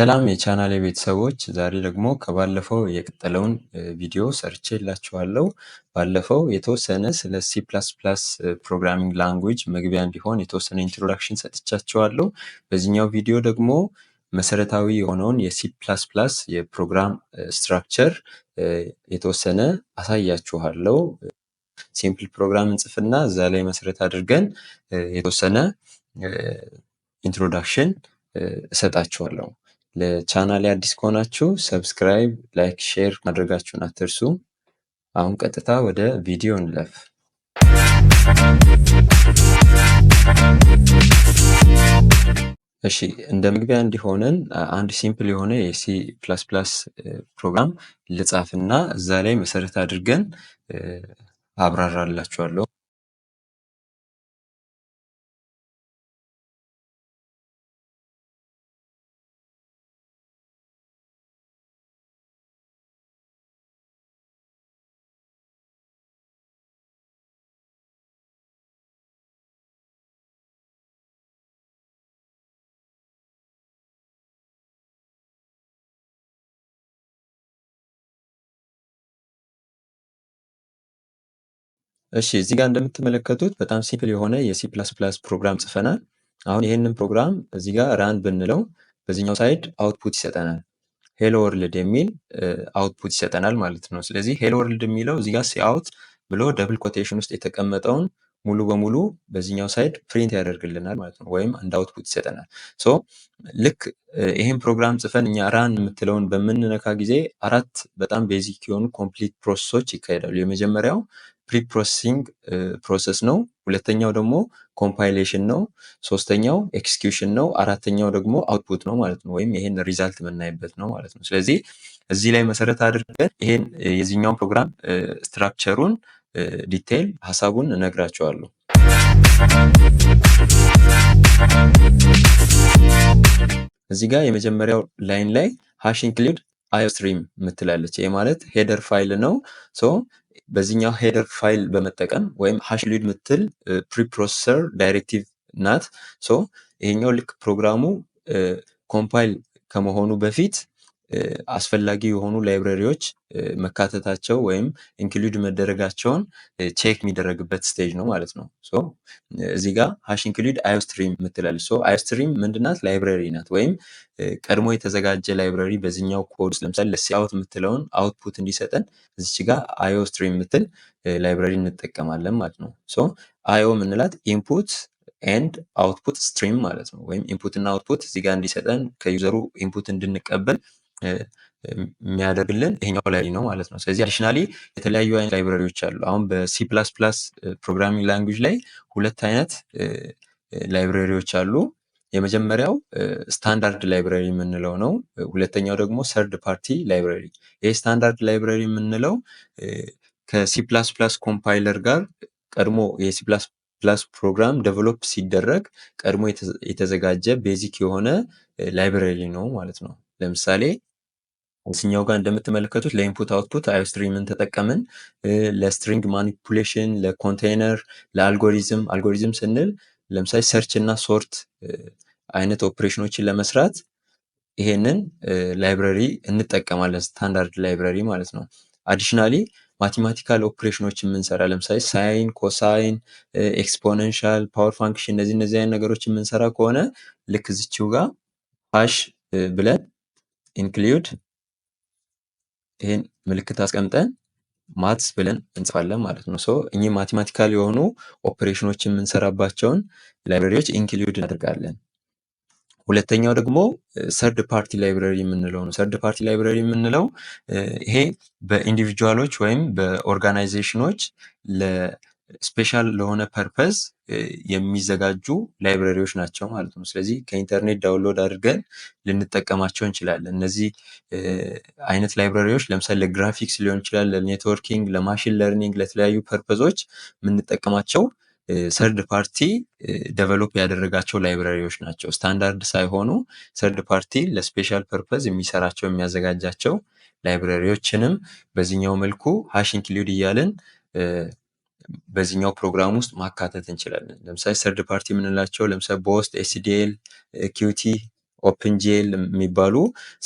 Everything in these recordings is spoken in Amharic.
ሰላም የቻናሌ ቤተሰቦች፣ ዛሬ ደግሞ ከባለፈው የቀጠለውን ቪዲዮ ሰርቼላችኋለሁ። ባለፈው የተወሰነ ስለ ሲ ፕላስ ፕላስ ፕሮግራሚንግ ላንጉጅ መግቢያ እንዲሆን የተወሰነ ኢንትሮዳክሽን ሰጥቻችኋለሁ። በዚህኛው ቪዲዮ ደግሞ መሰረታዊ የሆነውን የሲ ፕላስ ፕላስ የፕሮግራም ስትራክቸር የተወሰነ አሳያችኋለሁ። ሲምፕል ፕሮግራም እንጽፍና እዛ ላይ መሰረት አድርገን የተወሰነ ኢንትሮዳክሽን እሰጣችኋለሁ። ለቻናሌ አዲስ ከሆናችሁ ሰብስክራይብ፣ ላይክ፣ ሼር ማድረጋችሁን አትርሱ። አሁን ቀጥታ ወደ ቪዲዮ እንለፍ። እሺ፣ እንደ መግቢያ እንዲሆነን አንድ ሲምፕል የሆነ የሲ ፕላስ ፕላስ ፕሮግራም ልጻፍና እዛ ላይ መሰረት አድርገን አብራራላችኋለሁ። እሺ፣ እዚህ ጋር እንደምትመለከቱት በጣም ሲምፕል የሆነ የሲ ፕላስ ፕላስ ፕሮግራም ጽፈናል። አሁን ይህንን ፕሮግራም እዚህ ጋር ራን ብንለው በዚህኛው ሳይድ አውትፑት ይሰጠናል። ሄሎ ወርልድ የሚል አውትፑት ይሰጠናል ማለት ነው። ስለዚህ ሄሎ ወርልድ የሚለው እዚህ ጋር ሲአውት ብሎ ደብል ኮቴሽን ውስጥ የተቀመጠውን ሙሉ በሙሉ በዚህኛው ሳይድ ፕሪንት ያደርግልናል ማለት ነው፣ ወይም አንድ አውትፑት ይሰጠናል። ሶ ልክ ይህን ፕሮግራም ጽፈን እኛ ራን የምትለውን በምንነካ ጊዜ አራት በጣም ቤዚክ የሆኑ ኮምፕሊት ፕሮሰሶች ይካሄዳሉ። የመጀመሪያው ፕሪ ፕሮሰሲንግ ፕሮሰስ ነው። ሁለተኛው ደግሞ ኮምፓይሌሽን ነው። ሶስተኛው ኤክስኪዩሽን ነው። አራተኛው ደግሞ አውትፑት ነው ማለት ነው፣ ወይም ይሄን ሪዛልት የምናይበት ነው ማለት ነው። ስለዚህ እዚህ ላይ መሰረት አድርገን ይሄን የዚህኛውን ፕሮግራም ስትራክቸሩን ዲቴይል ሀሳቡን እነግራቸዋለሁ። እዚህ ጋር የመጀመሪያው ላይን ላይ ሃሽ ኢንክሉድ አዮስትሪም የምትላለች። ይህ ማለት ሄደር ፋይል ነው። ሶ በዚህኛው ሄደር ፋይል በመጠቀም ወይም ሃሽ ኢንክሉድ የምትል ፕሪፕሮሰሰር ዳይሬክቲቭ ናት። ሶ ይሄኛው ልክ ፕሮግራሙ ኮምፓይል ከመሆኑ በፊት አስፈላጊ የሆኑ ላይብረሪዎች መካተታቸው ወይም ኢንክሉድ መደረጋቸውን ቼክ የሚደረግበት ስቴጅ ነው ማለት ነው። ሶ እዚህ ጋር ሃሽ ኢንክሉድ አዮስትሪም የምትላለች። ሶ አዮስትሪም ምንድናት? ላይብረሪ ናት፣ ወይም ቀድሞ የተዘጋጀ ላይብረሪ በዚህኛው ኮድ ውስጥ ለምሳሌ ለሲአውት የምትለውን አውትፑት እንዲሰጠን እዚች ጋር አዮስትሪም የምትል ላይብረሪ እንጠቀማለን ማለት ነው። ሶ አዮ የምንላት ኢንፑት ኤንድ አውትፑት ስትሪም ማለት ነው። ወይም ኢንፑት እና አውትፑት እዚህ ጋር እንዲሰጠን ከዩዘሩ ኢንፑት እንድንቀበል የሚያደርግልን ይሄኛው ላይ ነው ማለት ነው። ስለዚህ አዲሽናሊ የተለያዩ አይነት ላይብረሪዎች አሉ። አሁን በሲ ፕላስ ፕላስ ፕሮግራሚንግ ላንጉጅ ላይ ሁለት አይነት ላይብረሪዎች አሉ። የመጀመሪያው ስታንዳርድ ላይብረሪ የምንለው ነው። ሁለተኛው ደግሞ ሰርድ ፓርቲ ላይብረሪ። ይህ ስታንዳርድ ላይብረሪ የምንለው ከሲ ፕላስ ፕላስ ኮምፓይለር ጋር ቀድሞ የሲ ፕላስ ፕላስ ፕሮግራም ዴቨሎፕ ሲደረግ ቀድሞ የተዘጋጀ ቤዚክ የሆነ ላይብረሪ ነው ማለት ነው። ለምሳሌ እዚህኛው ጋር እንደምትመለከቱት ለኢንፑት አውትፑት አዮስትሪምን ተጠቀምን። ለስትሪንግ ማኒፑሌሽን፣ ለኮንቴይነር፣ ለአልጎሪዝም ስንል ለምሳሌ ሰርች እና ሶርት አይነት ኦፕሬሽኖችን ለመስራት ይሄንን ላይብረሪ እንጠቀማለን፣ ስታንዳርድ ላይብረሪ ማለት ነው። አዲሽናሊ ማቴማቲካል ኦፕሬሽኖች የምንሰራ ለምሳሌ ሳይን፣ ኮሳይን፣ ኤክስፖነንሻል፣ ፓወር ፋንክሽን እነዚህ አይነት ነገሮች የምንሰራ ከሆነ ልክ እዚችው ጋር ሃሽ ብለን ኢንክሉድ ይህን ምልክት አስቀምጠን ማትስ ብለን እንጽፋለን ማለት ነው። ሶ እኚህ ማቴማቲካል የሆኑ ኦፕሬሽኖች የምንሰራባቸውን ላይብረሪዎች ኢንክሉድ እናደርጋለን። ሁለተኛው ደግሞ ሰርድ ፓርቲ ላይብረሪ የምንለው ነው። ሰርድ ፓርቲ ላይብረሪ የምንለው ይሄ በኢንዲቪጁዋሎች ወይም በኦርጋናይዜሽኖች ለስፔሻል ለሆነ ፐርፐዝ የሚዘጋጁ ላይብረሪዎች ናቸው ማለት ነው። ስለዚህ ከኢንተርኔት ዳውንሎድ አድርገን ልንጠቀማቸው እንችላለን። እነዚህ አይነት ላይብረሪዎች ለምሳሌ ለግራፊክስ ሊሆን ይችላል፣ ለኔትወርኪንግ፣ ለማሽን ለርኒንግ፣ ለተለያዩ ፐርፐዞች የምንጠቀማቸው ሰርድ ፓርቲ ዴቨሎፕ ያደረጋቸው ላይብረሪዎች ናቸው። ስታንዳርድ ሳይሆኑ ሰርድ ፓርቲ ለስፔሻል ፐርፐዝ የሚሰራቸው የሚያዘጋጃቸው ላይብረሪዎችንም በዚህኛው መልኩ ሃሽ ኢንክሉድ እያልን በዚህኛው ፕሮግራም ውስጥ ማካተት እንችላለን። ለምሳሌ ሰርድ ፓርቲ የምንላቸው ለምሳሌ ቦስት፣ ኤስዲኤል፣ ኪዩቲ ኦፕን ጂኤል የሚባሉ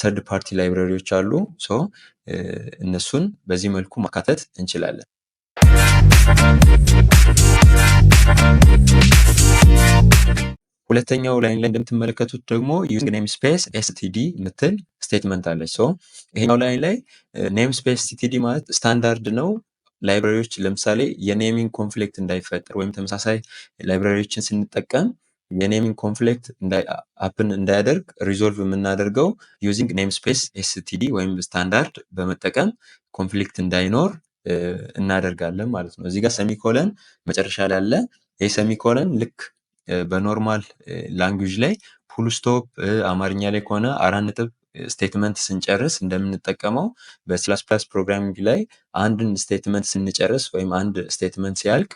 ሰርድ ፓርቲ ላይብረሪዎች አሉ። ሶ እነሱን በዚህ መልኩ ማካተት እንችላለን። ሁለተኛው ላይን ላይ እንደምትመለከቱት ደግሞ ዩዚንግ ኔም ስፔስ ኤስቲዲ ምትል ስቴትመንት አለች። ሶ ይሄኛው ላይን ላይ ኔም ስፔስ ኤስቲዲ ማለት ስታንዳርድ ነው። ላይብራሪዎች ለምሳሌ የኔሚንግ ኮንፍሊክት እንዳይፈጠር ወይም ተመሳሳይ ላይብራሪዎችን ስንጠቀም የኔሚንግ ኮንፍሊክት አፕን እንዳያደርግ ሪዞልቭ የምናደርገው ዩዚንግ ኔም ስፔስ ኤስቲዲ ወይም ስታንዳርድ በመጠቀም ኮንፍሊክት እንዳይኖር እናደርጋለን ማለት ነው። እዚህ ጋር ሰሚኮለን መጨረሻ ላይ አለ። ይህ ሰሚኮለን ልክ በኖርማል ላንጉጅ ላይ ፉል ስቶፕ፣ አማርኛ ላይ ከሆነ 4 ነጥብ ስቴትመንት ስንጨርስ እንደምንጠቀመው በሲፕላስ ፕላስ ፕሮግራሚንግ ላይ አንድን ስቴትመንት ስንጨርስ ወይም አንድ ስቴትመንት ሲያልቅ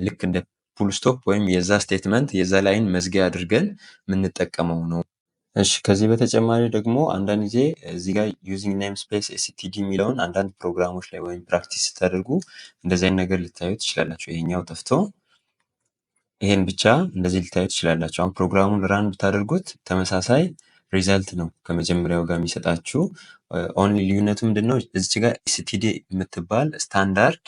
ልክ እንደ ፉል ስቶፕ ወይም የዛ ስቴትመንት የዛ ላይን መዝጊያ አድርገን የምንጠቀመው ነው። እሺ ከዚህ በተጨማሪ ደግሞ አንዳንድ ጊዜ እዚህ ጋር ዩዚንግ ኔም ስፔስ ኤስቲዲ የሚለውን አንዳንድ ፕሮግራሞች ላይ ወይም ፕራክቲስ ስታደርጉ እንደዚህ አይነት ነገር ልታዩ ትችላላችሁ። ይሄኛው ጠፍቶ ይሄን ብቻ እንደዚህ ልታዩ ትችላላችሁ። አሁን ፕሮግራሙን ራን ብታደርጉት ተመሳሳይ ሪዛልት ነው ከመጀመሪያው ጋር የሚሰጣችሁ። ኦንሊ ልዩነቱ ምንድነው? እዚህ ጋር ኤስቲዲ የምትባል ስታንዳርድ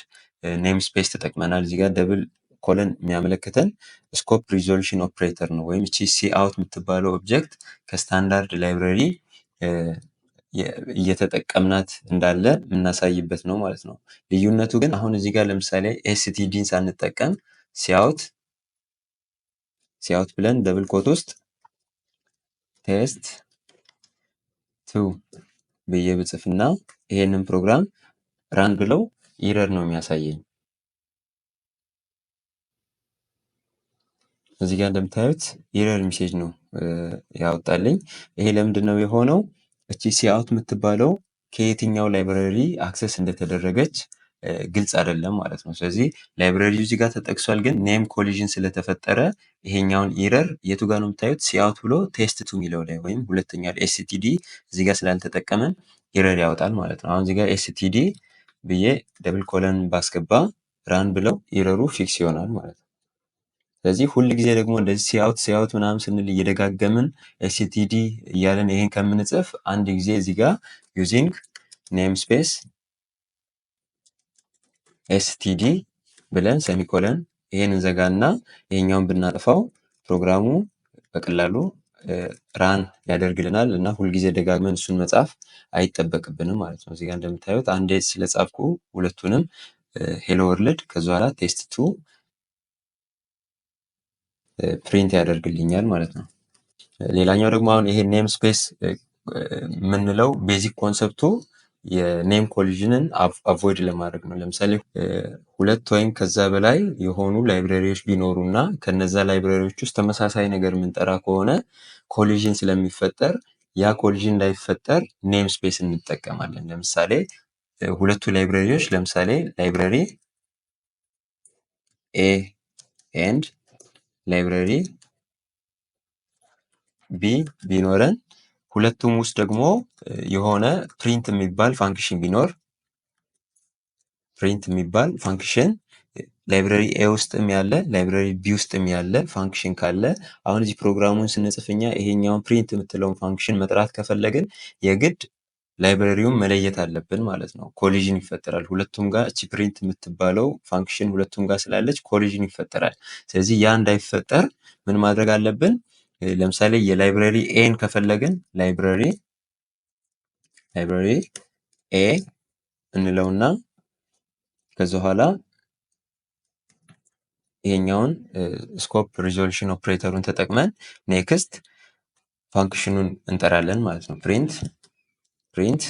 ኔም ስፔስ ተጠቅመናል። እዚህ ጋር ደብል ኮለን የሚያመለክተን ስኮፕ ሪዞሉሽን ኦፕሬተር ነው፣ ወይም እቺ ሲ አውት የምትባለው ኦብጀክት ከስታንዳርድ ላይብረሪ እየተጠቀምናት እንዳለ የምናሳይበት ነው ማለት ነው። ልዩነቱ ግን አሁን እዚህ ጋር ለምሳሌ ኤስቲዲን ሳንጠቀም ሲአውት ብለን ደብል ኮት ውስጥ ቴስት ቱ ብዬ ብጽፍና ይሄንን ፕሮግራም ራን ብለው ኢረር ነው የሚያሳየኝ። እዚህ ጋር እንደምታዩት ኢረር ሜሴጅ ነው ያወጣልኝ። ይሄ ለምንድን ነው የሆነው? እቺ ሲአውት የምትባለው ከየትኛው ላይብረሪ አክሰስ እንደተደረገች ግልጽ አይደለም ማለት ነው። ስለዚህ ላይብረሪው እዚህ ጋር ተጠቅሷል፣ ግን ኔም ኮሊዥን ስለተፈጠረ ይሄኛውን ኢረር የቱ ጋር ነው የምታዩት? ሲአውት ብሎ ቴስት ቱ የሚለው ላይ ወይም ሁለተኛ ኤስቲዲ እዚህ ጋር ስላልተጠቀመን ኢረር ያወጣል ማለት ነው። አሁን እዚህ ጋር ኤስቲዲ ብዬ ደብል ኮለን ባስገባ ራን ብለው ኢረሩ ፊክስ ይሆናል ማለት ነው። ስለዚህ ሁል ጊዜ ደግሞ እንደዚህ ሲአውት ምናምን ስንል እየደጋገምን ኤስቲዲ እያለን ይሄን ከምንጽፍ አንድ ጊዜ እዚህ ጋር ዩዚንግ ኔም ስፔስ ኤስቲዲ ብለን ሰሚኮለን ይሄን እንዘጋና ይሄኛውን ብናጠፋው ፕሮግራሙ በቀላሉ ራን ያደርግልናል እና ሁልጊዜ ደጋግመን እሱን መጻፍ አይጠበቅብንም ማለት ነው። እዚህ ጋር እንደምታዩት አንዴ ስለጻፍኩ ሁለቱንም ሄሎ ወርልድ ከዛ በኋላ ቴስት ቱ ፕሪንት ያደርግልኛል ማለት ነው። ሌላኛው ደግሞ አሁን ይሄ ኔም ስፔስ የምንለው ቤዚክ ኮንሰፕቱ የኔም ኮሊዥንን አቮይድ ለማድረግ ነው። ለምሳሌ ሁለት ወይም ከዛ በላይ የሆኑ ላይብረሪዎች ቢኖሩ እና ከነዛ ላይብረሪዎች ውስጥ ተመሳሳይ ነገር የምንጠራ ከሆነ ኮሊዥን ስለሚፈጠር ያ ኮሊዥን እንዳይፈጠር ኔም ስፔስ እንጠቀማለን። ለምሳሌ ሁለቱ ላይብረሪዎች ለምሳሌ ላይብረሪ ኤ ኤንድ ላይብረሪ ቢ ቢኖረን ሁለቱም ውስጥ ደግሞ የሆነ ፕሪንት የሚባል ፋንክሽን ቢኖር ፕሪንት የሚባል ፋንክሽን ላይብረሪ ኤ ውስጥም ያለ ላይብረሪ ቢ ውስጥም ያለ ፋንክሽን ካለ አሁን እዚህ ፕሮግራሙን ስንጽፍኛ ይሄኛውን ፕሪንት የምትለውን ፋንክሽን መጥራት ከፈለግን የግድ ላይብረሪውን መለየት አለብን ማለት ነው። ኮሊዥን ይፈጠራል ሁለቱም ጋር እቺ ፕሪንት የምትባለው ፋንክሽን ሁለቱም ጋር ስላለች ኮሊዥን ይፈጠራል። ስለዚህ ያ እንዳይፈጠር ምን ማድረግ አለብን? ለምሳሌ የላይብረሪ ኤን ከፈለግን ላይብረሪ ኤ እንለውና ከዛ በኋላ ይሄኛውን ስኮፕ ሪዞሉሽን ኦፕሬተሩን ተጠቅመን ኔክስት ፋንክሽኑን እንጠራለን ማለት ነው። ፕሪንት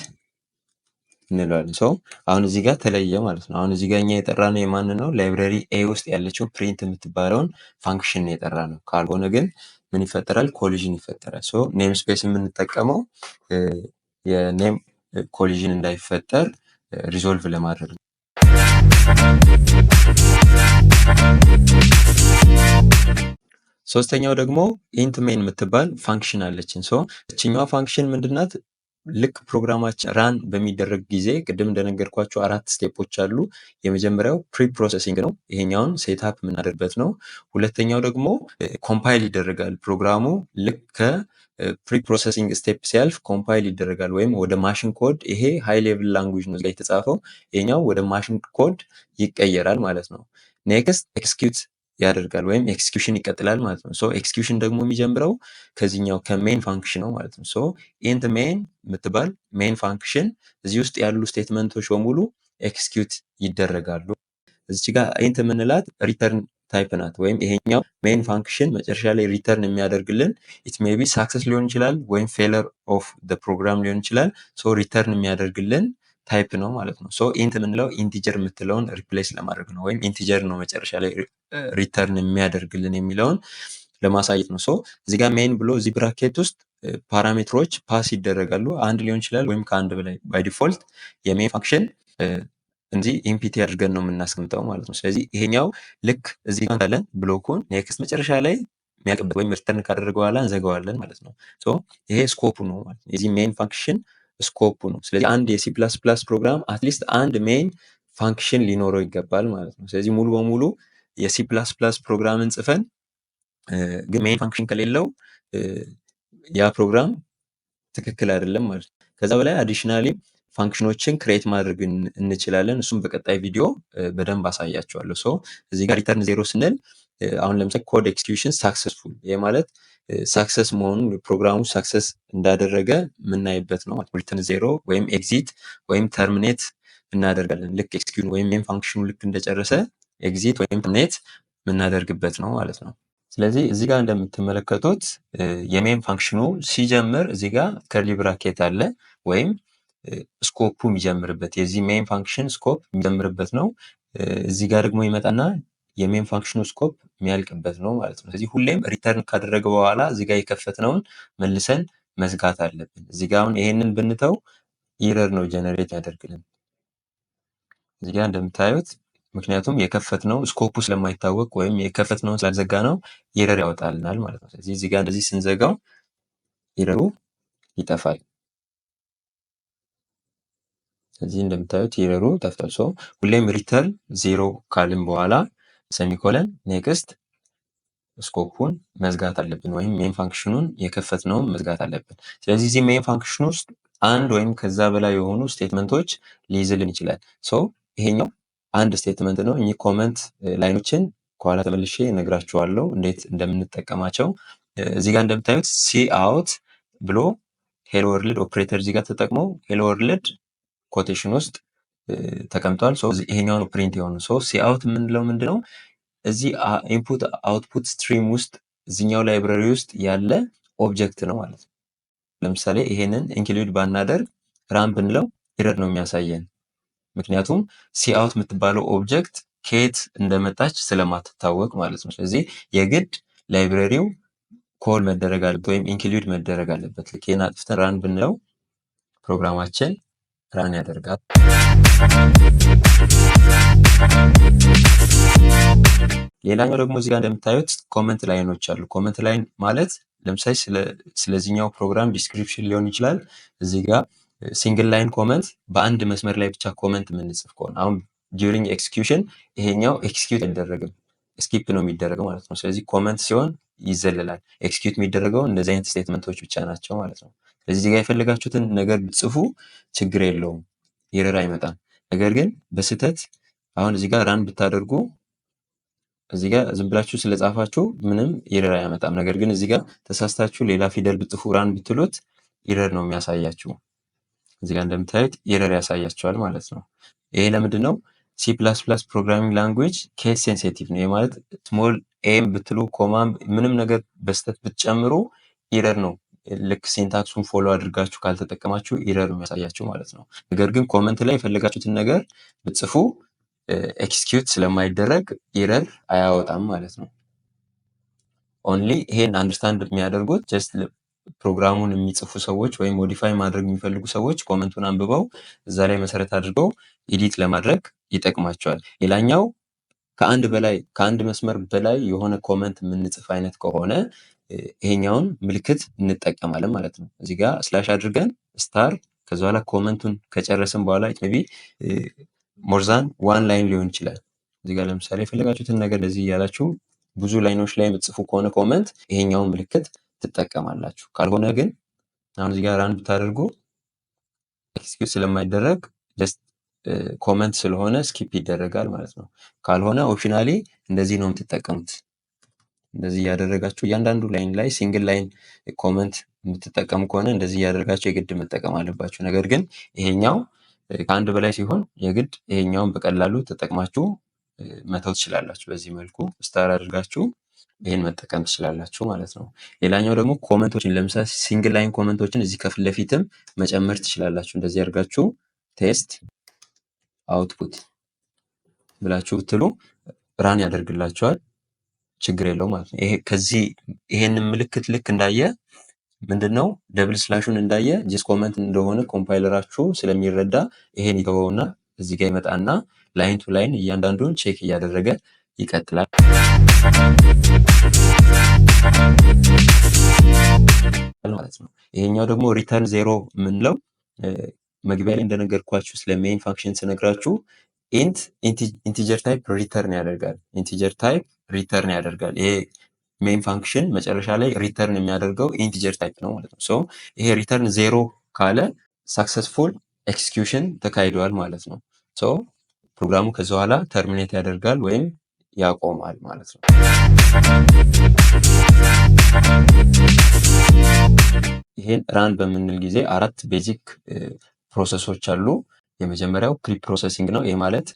እንለዋለን። ሶ አሁን እዚህ ጋር ተለየ ማለት ነው። አሁን እዚህ ጋር እኛ የጠራነው የማን ነው? ላይብረሪ ኤ ውስጥ ያለችው ፕሪንት የምትባለውን ፋንክሽን የጠራነው። ካልሆነ ግን ምን ይፈጠራል? ኮሊዥን ይፈጠራል። ሶ ኔም ስፔስ የምንጠቀመው የኔም ኮሊዥን እንዳይፈጠር ሪዞልቭ ለማድረግ ነው። ሶስተኛው ደግሞ ኢንት ሜን የምትባል ፋንክሽን አለችን። ሶ እችኛዋ ፋንክሽን ምንድናት? ልክ ፕሮግራማችን ራን በሚደረግ ጊዜ ቅድም እንደነገርኳችሁ 4 ስቴፖች አሉ። የመጀመሪያው ፕሪ ፕሮሰሲንግ ነው። ይሄኛውን ሴትአፕ የምናደርግበት ነው። ሁለተኛው ደግሞ ኮምፓይል ይደረጋል። ፕሮግራሙ ልክ ከፕሪ ፕሮሰሲንግ ስቴፕ ሲያልፍ ኮምፓይል ይደረጋል ወይም ወደ ማሽን ኮድ። ይሄ ሃይ ሌቭል ላንጉጅ ነው የተጻፈው። ይሄኛው ወደ ማሽን ኮድ ይቀየራል ማለት ነው። ኔክስት ኤክስኪዩት ያደርጋል ወይም ኤክስኪዩሽን ይቀጥላል ማለት ነው። ሶ ኤክስኪዩሽን ደግሞ የሚጀምረው ከዚህኛው ከሜን ፋንክሽን ነው ማለት ነው። ሶ ኢንት ሜን የምትባል ሜን ፋንክሽን እዚህ ውስጥ ያሉ ስቴትመንቶች በሙሉ ኤክስኪዩት ይደረጋሉ። እዚች ጋር ኢንት የምንላት ሪተርን ታይፕ ናት። ወይም ይሄኛው ሜን ፋንክሽን መጨረሻ ላይ ሪተርን የሚያደርግልን ኢት ሜይ ቢ ሳክሰስ ሊሆን ይችላል ወይም ፌለር ኦፍ ዘ ፕሮግራም ሊሆን ይችላል። ሶ ሪተርን የሚያደርግልን ታይፕ ነው ማለት ነው። ሶ ኢንት የምንለው ኢንቲጀር የምትለውን ሪፕሌስ ለማድረግ ነው። ወይም ኢንቲጀር ነው መጨረሻ ላይ ሪተርን የሚያደርግልን የሚለውን ለማሳየት ነው። ሶ እዚህ ጋር ሜን ብሎ እዚህ ብራኬት ውስጥ ፓራሜትሮች ፓስ ይደረጋሉ። አንድ ሊሆን ይችላል ወይም ከአንድ በላይ። ባይ ዲፎልት የሜን ፋንክሽን እንዲህ ኢምፒቲ አድርገን ነው የምናስቀምጠው ማለት ነው። ስለዚህ ይሄኛው ልክ እዚህ ጋር ካለን ብሎኩን ኔክስት መጨረሻ ላይ የሚያልቅበት ወይም ሪተርን ካደረገ በኋላ እንዘጋዋለን ማለት ነው። ሶ ይሄ ስኮፑ ነው ማለት ነው። የዚህ ሜን ፋንክሽን ስኮፑ ነው። ስለዚህ አንድ የሲ ፕላስ ፕላስ ፕሮግራም አትሊስት አንድ ሜን ፋንክሽን ሊኖረው ይገባል ማለት ነው። ስለዚህ ሙሉ በሙሉ የሲ ፕላስ ፕላስ ፕሮግራምን ጽፈን ግን ሜን ፋንክሽን ከሌለው ያ ፕሮግራም ትክክል አይደለም ማለት ነው። ከዛ በላይ አዲሽናሊ ፋንክሽኖችን ክሬት ማድረግ እንችላለን። እሱም በቀጣይ ቪዲዮ በደንብ አሳያቸዋለሁ። ሶ እዚህ ጋር ሪተርን ዜሮ ስንል አሁን ለምሳሌ ኮድ ኤክስኪዩሽን ሳክሰስፉል፣ ይሄ ማለት ሳክሰስ መሆኑን ፕሮግራሙ ሳክሰስ እንዳደረገ የምናይበት ነው። ሪተርን ዜሮ ወይም ኤግዚት ወይም ተርሚኔት እናደርጋለን። ልክ ኤክስኪዩሽን ወይም ሜን ፋንክሽኑ ልክ እንደጨረሰ ኤግዚት ወይም ተርሚኔት የምናደርግበት ነው ማለት ነው። ስለዚህ እዚህ ጋር እንደምትመለከቱት የሜን ፋንክሽኑ ሲጀምር እዚህ ጋር ከርሊ ብራኬት አለ ወይም ስኮፑ የሚጀምርበት የዚህ ሜን ፋንክሽን ስኮፕ የሚጀምርበት ነው። እዚህ ጋር ደግሞ ይመጣና የሜን ፋንክሽኑ ስኮፕ የሚያልቅበት ነው ማለት ነው። ስለዚህ ሁሌም ሪተርን ካደረገ በኋላ እዚህ ጋር የከፈትነውን መልሰን መዝጋት አለብን። እዚህ ጋር አሁን ይሄንን ብንተው ኢረር ነው ጀነሬት ያደርግልን እዚህ ጋር እንደምታዩት። ምክንያቱም የከፈትነው ስኮፑ ስለማይታወቅ ወይም የከፈትነውን ስላልዘጋ ነው ኢረር ያወጣልናል ማለት ነው። ስለዚህ እዚህ ጋር እንደዚህ ስንዘጋው ኢረሩ ይጠፋል። ስለዚህ እንደምታዩት ኢረሩ ጠፍቷል። ሶ ሁሌም ሪተርን ዜሮ ካልን በኋላ ሰሚኮለን ኔክስት ስኮፑን መዝጋት አለብን ወይም ሜን ፋንክሽኑን የከፈትነውን መዝጋት አለብን። ስለዚህ እዚህ ሜን ፋንክሽን ውስጥ አንድ ወይም ከዛ በላይ የሆኑ ስቴትመንቶች ሊይዝልን ይችላል። ሶ ይሄኛው አንድ ስቴትመንት ነው። እኚህ ኮመንት ላይኖችን ከኋላ ተመልሼ እነግራችኋለሁ እንዴት እንደምንጠቀማቸው። እዚህ ጋር እንደምታዩት ሲ አውት ብሎ ሄሎ ወርልድ ኦፕሬተር እዚህ ጋር ተጠቅመው ሄሎ ወርልድ ኮቴሽን ውስጥ ተቀምጧል። ይሄኛው ነው ፕሪንት የሆኑ። ሲ አውት የምንለው ምንድነው? እዚህ ኢንፑት አውትፑት ስትሪም ውስጥ እዚኛው ላይብረሪ ውስጥ ያለ ኦብጀክት ነው ማለት ነው። ለምሳሌ ይሄንን ኢንክሉድ ባናደርግ ራን ብንለው ኢረር ነው የሚያሳየን። ምክንያቱም ሲ አውት የምትባለው ኦብጀክት ከየት እንደመጣች ስለማትታወቅ ማለት ነው። ስለዚህ የግድ ላይብረሪው ኮል መደረግ አለበት ወይም ኢንክሉድ መደረግ አለበት። ልክ ይሄን አጥፍተን ራን ብንለው ፕሮግራማችን ራን ያደርጋል። ሌላኛው ደግሞ እዚህ ጋር እንደምታዩት ኮመንት ላይኖች አሉ። ኮመንት ላይን ማለት ለምሳሌ ስለዚህኛው ፕሮግራም ዲስክሪፕሽን ሊሆን ይችላል። እዚህ ጋር ሲንግል ላይን ኮመንት በአንድ መስመር ላይ ብቻ ኮመንት የምንጽፍ ከሆነ አሁን ዲዩሪንግ ኤክስኪዩሽን ይሄኛው ኤክስኪዩት አይደረግም፣ ስኪፕ ነው የሚደረገው ማለት ነው። ስለዚህ ኮመንት ሲሆን ይዘልላል። ኤክስኪዩት የሚደረገው እንደዚህ አይነት ስቴትመንቶች ብቻ ናቸው ማለት ነው። ስለዚህ እዚህ ጋር የፈለጋችሁትን ነገር ብጽፉ ችግር የለውም፣ ኢረር አይመጣም። ነገር ግን በስህተት አሁን እዚህ ጋር ራን ብታደርጉ እዚህ ጋር ዝም ብላችሁ ስለጻፋችሁ ምንም ኢረር አያመጣም። ነገር ግን እዚህ ጋር ተሳስታችሁ ሌላ ፊደል ብጽፉ ራን ብትሉት ኢረር ነው የሚያሳያችሁ። እዚህ ጋር እንደምታዩት ኢረር ያሳያችኋል ማለት ነው። ይሄ ለምንድን ነው? ሲ ፕላስ ፕላስ ፕሮግራሚንግ ላንጉዌጅ ኬስ ሴንሲቲቭ ነው። ይሄ ማለት ስሞል ኤም ብትሉ ኮማም ምንም ነገር በስተት ብትጨምሩ ኢረር ነው። ልክ ሲንታክሱን ፎሎ አድርጋችሁ ካልተጠቀማችሁ ኢረር የሚያሳያችሁ ማለት ነው። ነገር ግን ኮመንት ላይ የፈለጋችሁትን ነገር ብጽፉ ኤክስኪዩት ስለማይደረግ ኢረር አያወጣም ማለት ነው። ኦንሊ ይሄን አንደርስታንድ የሚያደርጉት ጀስት ፕሮግራሙን የሚጽፉ ሰዎች ወይም ሞዲፋይ ማድረግ የሚፈልጉ ሰዎች ኮመንቱን አንብበው እዛ ላይ መሰረት አድርገው ኤዲት ለማድረግ ይጠቅማቸዋል። ሌላኛው ከአንድ መስመር በላይ የሆነ ኮመንት የምንጽፍ አይነት ከሆነ ይሄኛውን ምልክት እንጠቀማለን ማለት ነው። እዚህ ጋር ስላሽ አድርገን ስታር ከዛ በኋላ ኮመንቱን ከጨረስን በኋላ ሜይ ቢ ሞር ዛን ዋን ላይን ሊሆን ይችላል። እዚህ ጋር ለምሳሌ የፈለጋችሁትን ነገር እንደዚህ እያላችሁ ብዙ ላይኖች ላይ የምትጽፉ ከሆነ ኮመንት ይሄኛውን ምልክት ትጠቀማላችሁ። ካልሆነ ግን አሁን እዚህ ጋር ራን ብታደርጉ ኤክስኪዩዝ ስለማይደረግ ጀስት ኮመንት ስለሆነ ስኪፕ ይደረጋል ማለት ነው። ካልሆነ ኦፕሽናሊ እንደዚህ ነው የምትጠቀሙት። እንደዚህ እያደረጋችሁ እያንዳንዱ ላይን ላይ ሲንግል ላይን ኮመንት የምትጠቀሙ ከሆነ እንደዚህ እያደረጋችሁ የግድ መጠቀም አለባችሁ። ነገር ግን ይሄኛው ከአንድ በላይ ሲሆን የግድ ይሄኛውን በቀላሉ ተጠቅማችሁ መተው ትችላላችሁ። በዚህ መልኩ ስታር አድርጋችሁ ይህን መጠቀም ትችላላችሁ ማለት ነው። ሌላኛው ደግሞ ኮመንቶችን ለምሳሌ ሲንግል ላይን ኮመንቶችን እዚህ ከፊት ለፊትም መጨመር ትችላላችሁ። እንደዚህ አድርጋችሁ ቴስት አውትፑት ብላችሁ ብትሉ ራን ያደርግላችኋል። ችግር የለው ማለት ነው። ይሄንን ምልክት ልክ እንዳየ ምንድነው ደብል ስላሹን እንዳየ ጂስ ኮመንት እንደሆነ ኮምፓይለራችሁ ስለሚረዳ ይሄን ይተወውና እዚህ ጋር ይመጣና ላይን ቱ ላይን እያንዳንዱን ቼክ እያደረገ ይቀጥላል ማለት ነው። ይሄኛው ደግሞ ሪተርን ዜሮ የምንለው መግቢያ ላይ እንደነገርኳችሁ ስለ ሜይን ፋንክሽን ስነግራችሁ ኢንቲጀር ታይፕ ሪተርን ያደርጋል። ኢንቲጀር ታይፕ ሪተርን ያደርጋል። ይሄ ሜይን ፋንክሽን መጨረሻ ላይ ሪተርን የሚያደርገው ኢንቲጀር ታይፕ ነው ማለት ነው። ሶ ይሄ ሪተርን ዜሮ ካለ ሳክሰስፉል ኤክስኪዩሽን ተካሂዷል ማለት ነው። ሶ ፕሮግራሙ ከዚ በኋላ ተርሚኔት ያደርጋል ወይም ያቆማል ማለት ነው። ይሄን ራን በምንል ጊዜ 4 ቤዚክ ፕሮሰሶች አሉ። የመጀመሪያው ፕሪ ፕሮሰሲንግ ነው። ይሄ ማለት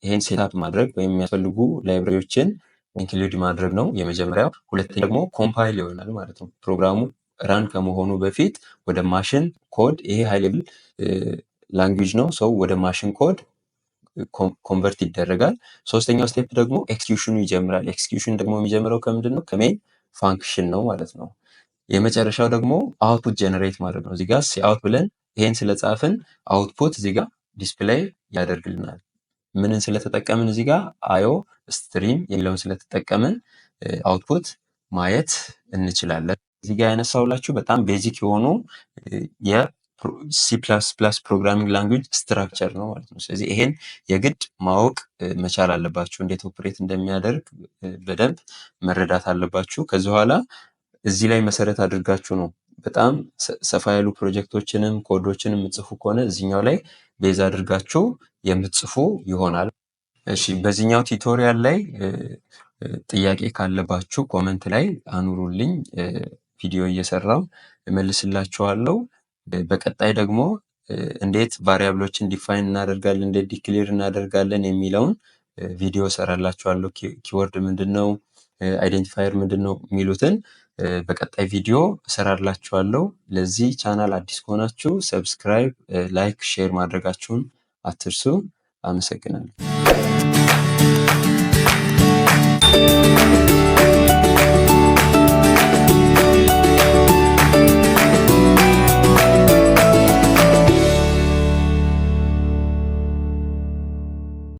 ይሄን ሴትአፕ ማድረግ ወይም የሚያስፈልጉ ላይብረሪዎችን ኢንክሉድ ማድረግ ነው የመጀመሪያው። ሁለተኛ ደግሞ ኮምፓይል ይሆናል ማለት ነው። ፕሮግራሙ ራን ከመሆኑ በፊት ወደ ማሽን ኮድ፣ ይሄ ሃይ ሌቭል ላንጉጅ ነው፣ ሰው ወደ ማሽን ኮድ ኮንቨርት ይደረጋል። ሶስተኛው ስቴፕ ደግሞ ኤክስኪዩሽኑ ይጀምራል። ኤክስኪዩሽን ደግሞ የሚጀምረው ከምንድን ነው? ከሜን ፋንክሽን ነው ማለት ነው። የመጨረሻው ደግሞ አውትፑት ጀነሬት ማድረግ ነው። እዚጋ ሲአውት ብለን ይሄን ስለጻፍን አውትፑት እዚጋ ዲስፕሌይ ያደርግልናል። ምንን ስለተጠቀምን እዚጋ አዮ ስትሪም የሚለውን ስለተጠቀምን አውትፑት ማየት እንችላለን። እዚጋ ያነሳውላችሁ በጣም ቤዚክ የሆኑ የሲ ፕላስ ፕላስ ፕሮግራሚንግ ላንጉጅ ስትራክቸር ነው ማለት ነው። ስለዚህ ይሄን የግድ ማወቅ መቻል አለባችሁ። እንዴት ኦፕሬት እንደሚያደርግ በደንብ መረዳት አለባችሁ። ከዚህ በኋላ እዚህ ላይ መሰረት አድርጋችሁ ነው በጣም ሰፋ ያሉ ፕሮጀክቶችንም ኮዶችንም የምትጽፉ ከሆነ እዚህኛው ላይ ቤዝ አድርጋችሁ የምትጽፉ ይሆናል። እሺ፣ በዚህኛው ቱቶሪያል ላይ ጥያቄ ካለባችሁ ኮመንት ላይ አኑሩልኝ። ቪዲዮ እየሰራው እመልስላችኋለሁ። በቀጣይ ደግሞ እንዴት ቫሪያብሎችን ዲፋይን እናደርጋለን፣ እንዴት ዲክሌር እናደርጋለን የሚለውን ቪዲዮ ሰራላችኋለሁ። ኪወርድ ምንድነው፣ አይዴንቲፋየር ምንድነው የሚሉትን በቀጣይ ቪዲዮ እሰራላችኋለሁ። ለዚህ ቻናል አዲስ ከሆናችሁ ሰብስክራይብ፣ ላይክ፣ ሼር ማድረጋችሁን አትርሱ። አመሰግናለሁ።